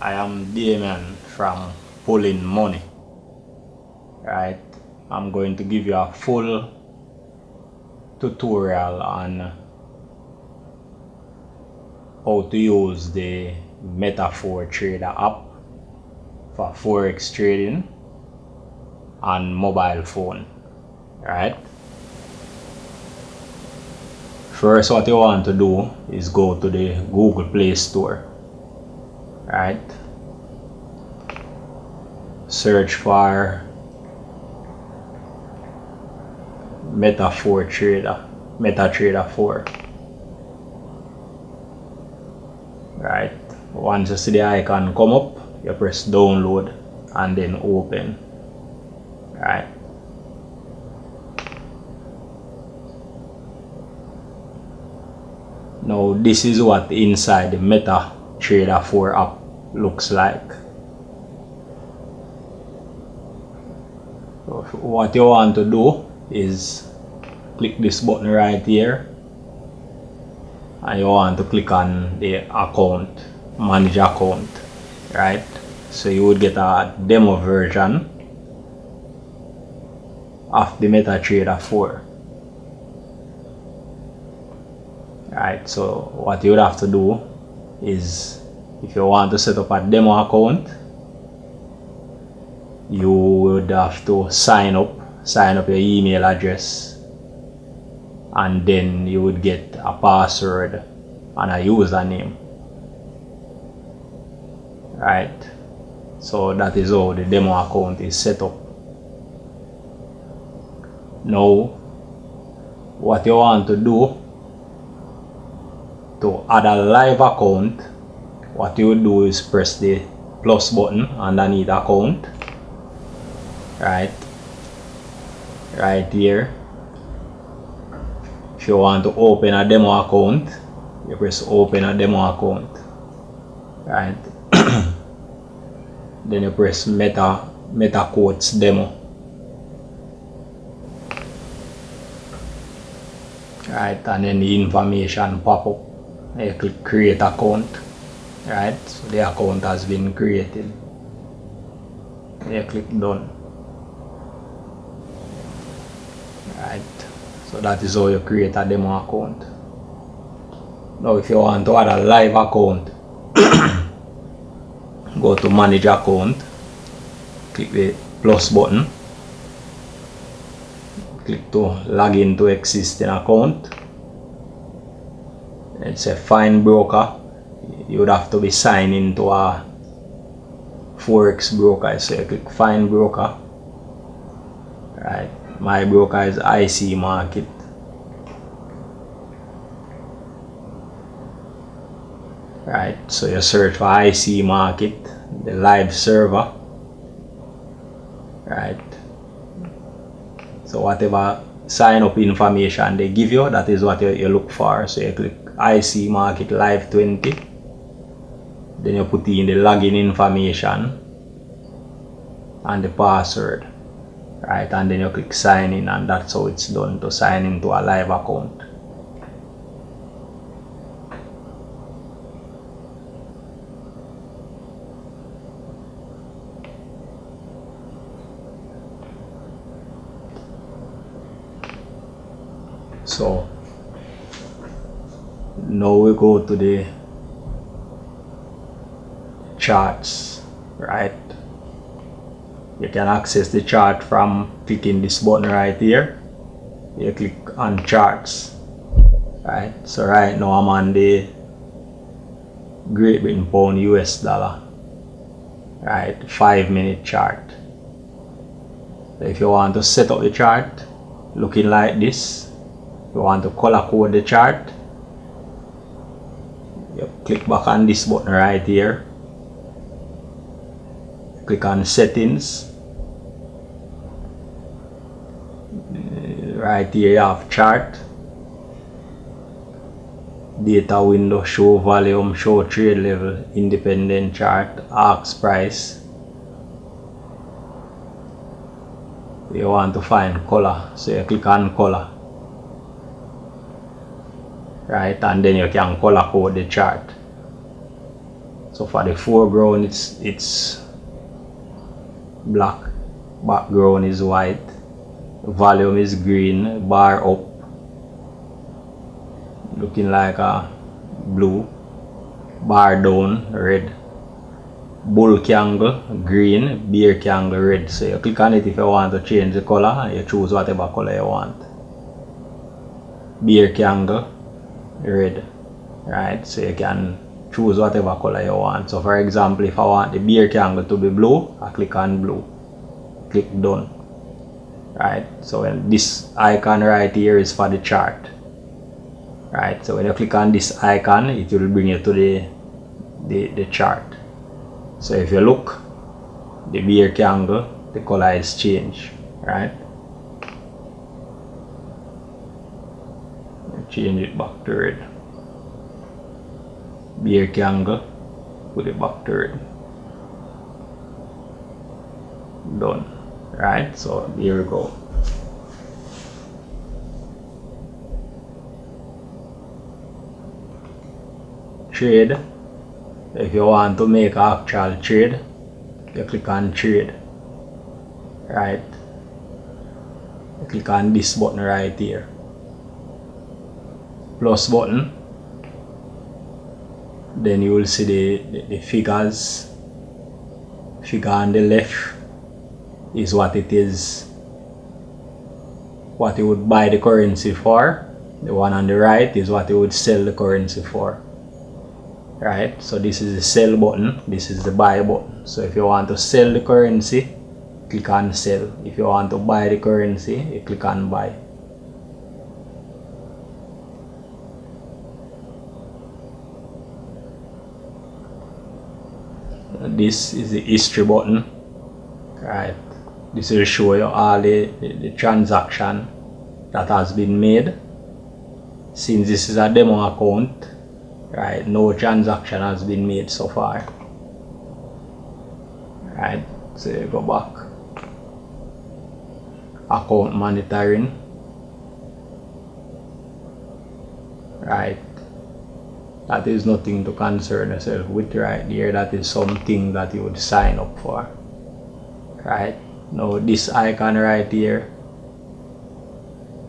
I am Damien from Pulling Money. Right, I'm going to give you a full tutorial on how to use the Metaphor Trader app for forex trading on mobile phone. Right, first what you want to do is go to the Google Play Store. Right, search for MetaTrader 4. Right, once you see the icon come up, you press download and then open. Right, now this is what inside the MetaTrader 4 app looks like. So what you want to do is click this button right here, and you want to click on the account, manage account. Right, so you would get a demo version of the MetaTrader 4. Right, so what you would have to do is, if you want to set up a demo account, you would have to sign up your email address, and then you would get a password and a username. Right, so that is how the demo account is set up. Now what you want to do to add a live account, what you would do is press the plus button underneath account. Right here, if you want to open a demo account, you press open a demo account. Right, then you press meta quotes demo. Right, and then the information pop up. You click create account. Right, so the account has been created. You click done. Right, so that is how you create a demo account. Now if you want to add a live account, go to manage account, click the plus button, click to log into existing account, and say find broker. You would have to be signed into a forex broker, so you click find broker. Right, my broker is IC Market. Right, so you search for IC Market, the live server. Right, so whatever sign up information they give you, that is what you look for. So you click IC Market Live 20, then you put in the login information and the password. Right, and then you click sign in, and that's how it's done to sign into a live account. So now we go to the charts. Right, you can access the chart from clicking this button right here. You click on charts. Right, so right now I'm on the Great Britain Pound US Dollar. Right, 5-minute chart. So if you want to set up the chart looking like this, you want to color code the chart, you click back on this button right here, click on settings. Right here you have chart, data window, show volume, show trade level, independent chart, ask price. You want to find color, so you click on color. Right, and then you can color code the chart. So for the foreground it's black, background is white, volume is green, bar up looking like a blue, bar down red, bull candle green, bear candle red. So you click on it if you want to change the color and you choose whatever color you want. Bear candle red, right? So you can choose whatever color you want. So for example, if I want the bear candle to be blue, I click on blue, click done, right? So when this icon right here is for the chart, right? So when you click on this icon, it will bring you to the chart. So if you look, the bear candle, the color is changed, right? Change it back to red. Bear candle, put it back to red. Done, right? So here we go. Trade. If you want to make an actual trade, you click on trade, right? You click on this button right here, plus button. Then you will see the figures. Figure on the left is what it is, what you would buy the currency for. The one on the right is what you would sell the currency for, right? So this is the sell button, this is the buy button. So if you want to sell the currency, click on sell. If you want to buy the currency, you click on buy. This is the history button, right? This will show you all the transaction that has been made. Since this is a demo account, right, no transaction has been made so far, right? So you go back, account monitoring, right? That is nothing to concern yourself with right there. That is something that you would sign up for, right? Now this icon right here,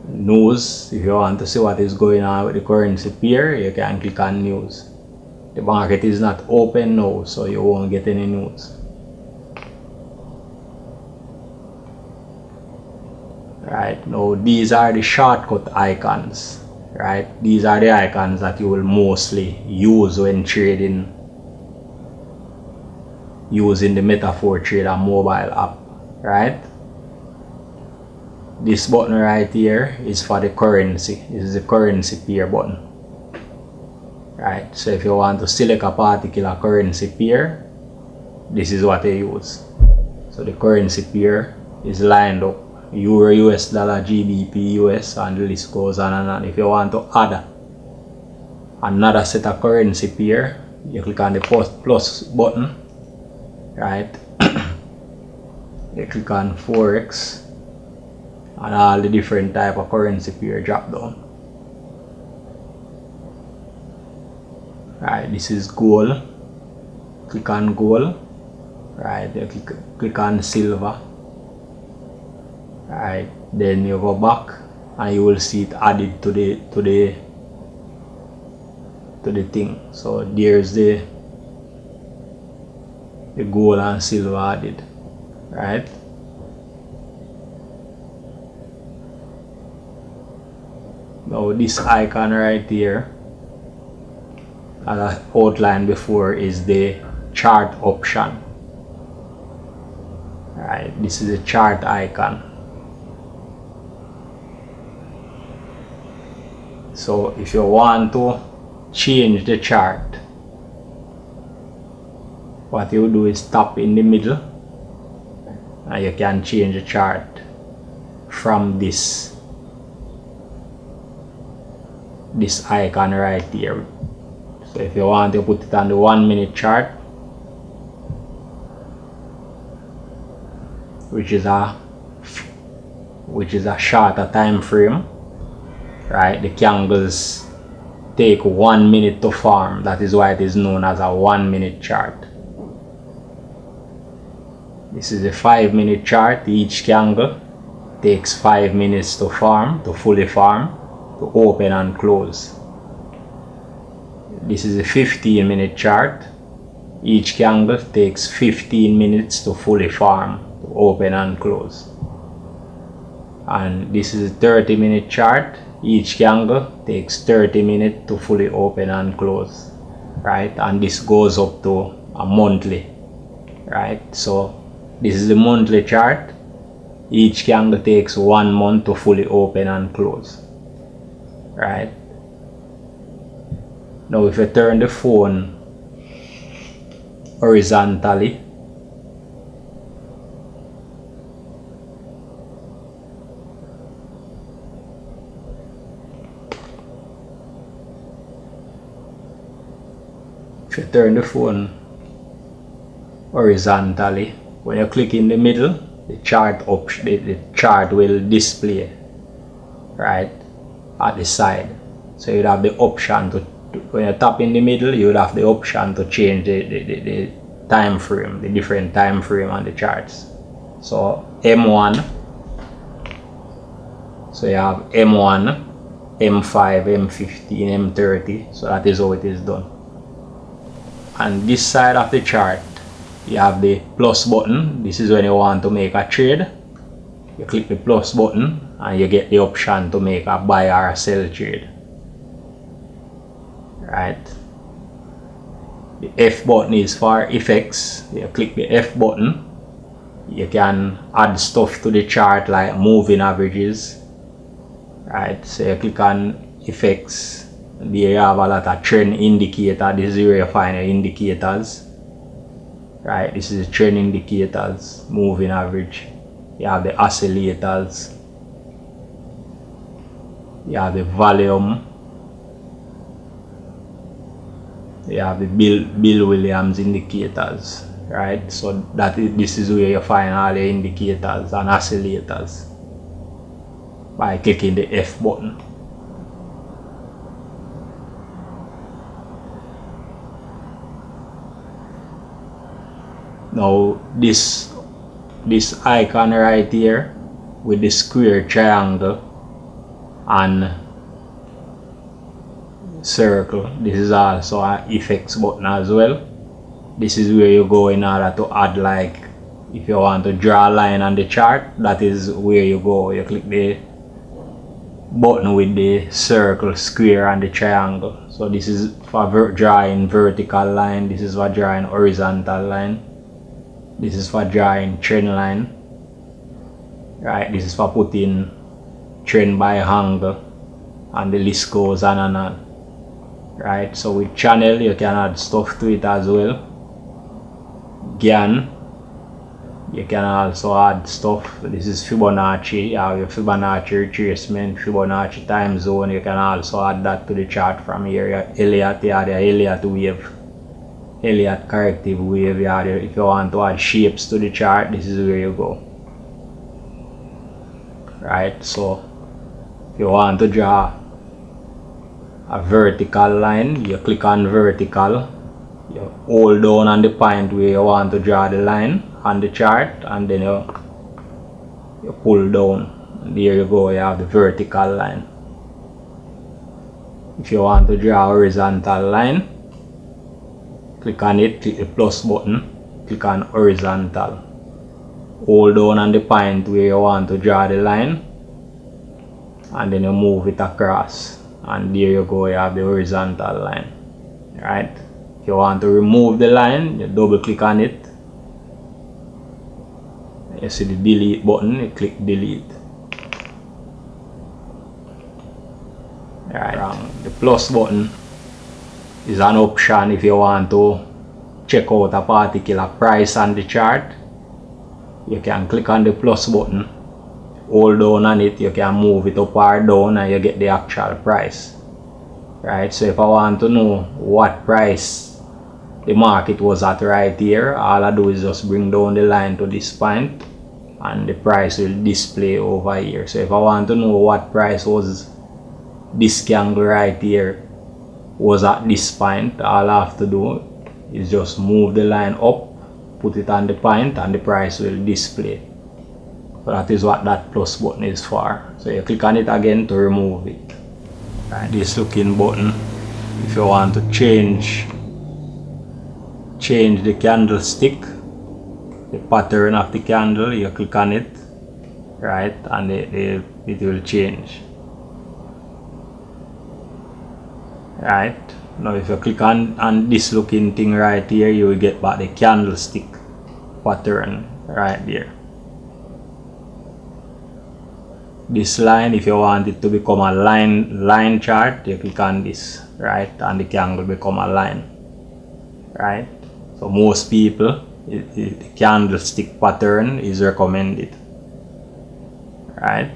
news. If you want to see what is going on with the currency pair, you can click on news. The market is not open now, so you won't get any news, right? Now these are the shortcut icons, right? These are the icons that you will mostly use when trading using the Metaphor Trader mobile app, right? This button right here is for the currency. This is the currency pair button, right? So if you want to select a particular currency pair, this is what you use. So the currency pair is lined up: Euro, US dollar, GBP, US, and the list goes on and on. If you want to add another set of currency pair, you click on the plus button, right? You click on Forex, and all the different type of currency pair drop down. Right, this is gold. Click on gold, right? You click on silver. Right, then you go back and you will see it added to the thing. So there's the gold and silver added, right? Now this icon right here, as I outlined before, is the chart option, right? This is the chart icon. So if you want to change the chart, what you do is tap in the middle and you can change the chart from this icon right here. So if you want to put it on the 1 minute chart, which is a shorter time frame, right? The take 1 minute to form. That is why it is known as a 1 minute chart. This is a 5 minute chart. Each candle takes 5 minutes to form, to fully form, to open and close. This is a 15 minute chart. Each candle takes 15 minutes to fully form, to open and close. And this is a 30 minute chart. Each candle takes 30 minutes to fully open and close, right? And this goes up to a monthly, right? So this is the monthly chart. Each candle takes 1 month to fully open and close, right? Now if you turn the phone horizontally, when you click in the middle, the chart will display right at the side. So you'd have the option to, when you tap in the middle, you would have the option to change the time frame, the different time frame on the charts. So M1, so you have M1, M5, M15, M30. So that is how it is done. And this side of the chart, you have the plus button. This is when you want to make a trade. You click the plus button and you get the option to make a buy or sell trade, right? The F button is for effects. You click the F button, you can add stuff to the chart like moving averages, right? So you click on effects. There you have a lot of trend indicator. This is where you find your indicators, right? This is the trend indicators, moving average. You have the oscillators, you have the volume, you have the Bill Williams indicators, right? So this is where you find all the indicators and oscillators by clicking the F button. Now this icon right here with the square, triangle and circle, this is also an effects button as well. This is where you go in order to add, like if you want to draw a line on the chart, that is where you go. You click the button with the circle, square and the triangle. So this is for drawing vertical line, this is for drawing horizontal line, this is for drawing trend line, right? This is for putting trend by angle, and the list goes on and on, right? So with channel you can add stuff to it as well. GAN, you can also add stuff. This is Fibonacci. You have your Fibonacci retracement, Fibonacci time zone. You can also add that to the chart from here. Elliott, you have the Elliott wave, Elliott corrective wave. You have the, if you want to add shapes to the chart, this is where you go, right? So if you want to draw a vertical line, you click on vertical, you hold down on the point where you want to draw the line on the chart, and then you pull down. There you go, you have the vertical line. If you want to draw a horizontal line, click on it, click the plus button, click on horizontal, hold down on the point where you want to draw the line, and then you move it across, and there you go, you have the horizontal line, right? If you want to remove the line, you double click on it, you see the delete button, you click delete. Right. The plus button is an option if you want to check out a particular price on the chart. You can click on the plus button, hold down on it, you can move it up or down, and you get the actual price, right? So if I want to know what price the market was at right here, all I do is just bring down the line to this point and the price will display over here. So if I want to know what price was this candle right here was at this point, all I have to do is just move the line up, put it on the point, and the price will display. So that is what that plus button is for. So you click on it again to remove it. Right, this looking button, if you want to change the candlestick, the pattern of the candle, you click on it, right, and it will change. Right, now if you click on this looking thing right here, you will get back the candlestick pattern right there. This line, if you want it to become a line chart, you click on this, right, and the candle become a line, right. So most people, the candlestick pattern is recommended, right.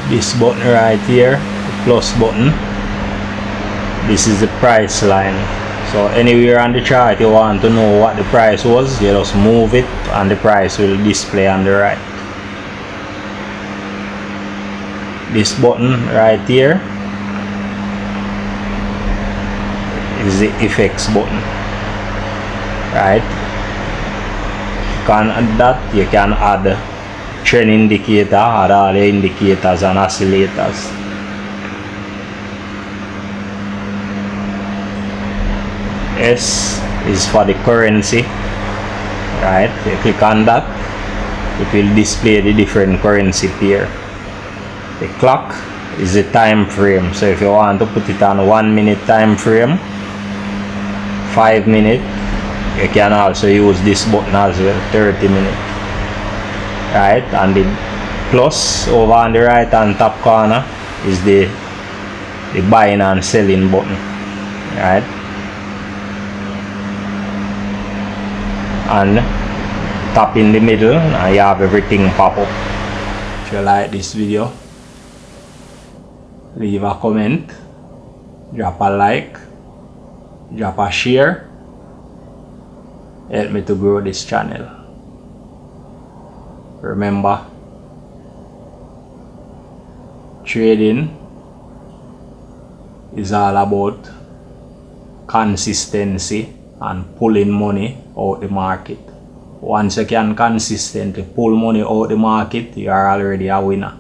This button right here, the plus button, this is the price line. So anywhere on the chart you want to know what the price was, you just move it and the price will display on the right. This button right here is the effects button, right. You can add that, you can add trend indicator, add all the indicators and oscillators. S is for the currency, right. You click on that, it will display the different currency pair. The clock is the time frame, so if you want to put it on 1 minute time frame, 5 minute, you can also use this button as well, 30 minutes, right. And the plus over on the right hand top corner is the buying and selling button, right. And tap in the middle and you have everything pop up. If you like this video, leave a comment, drop a like, drop a share, help me to grow this channel. Remember, trading is all about consistency and pulling money out the market. Once you can consistently pull money out the market, you are already a winner.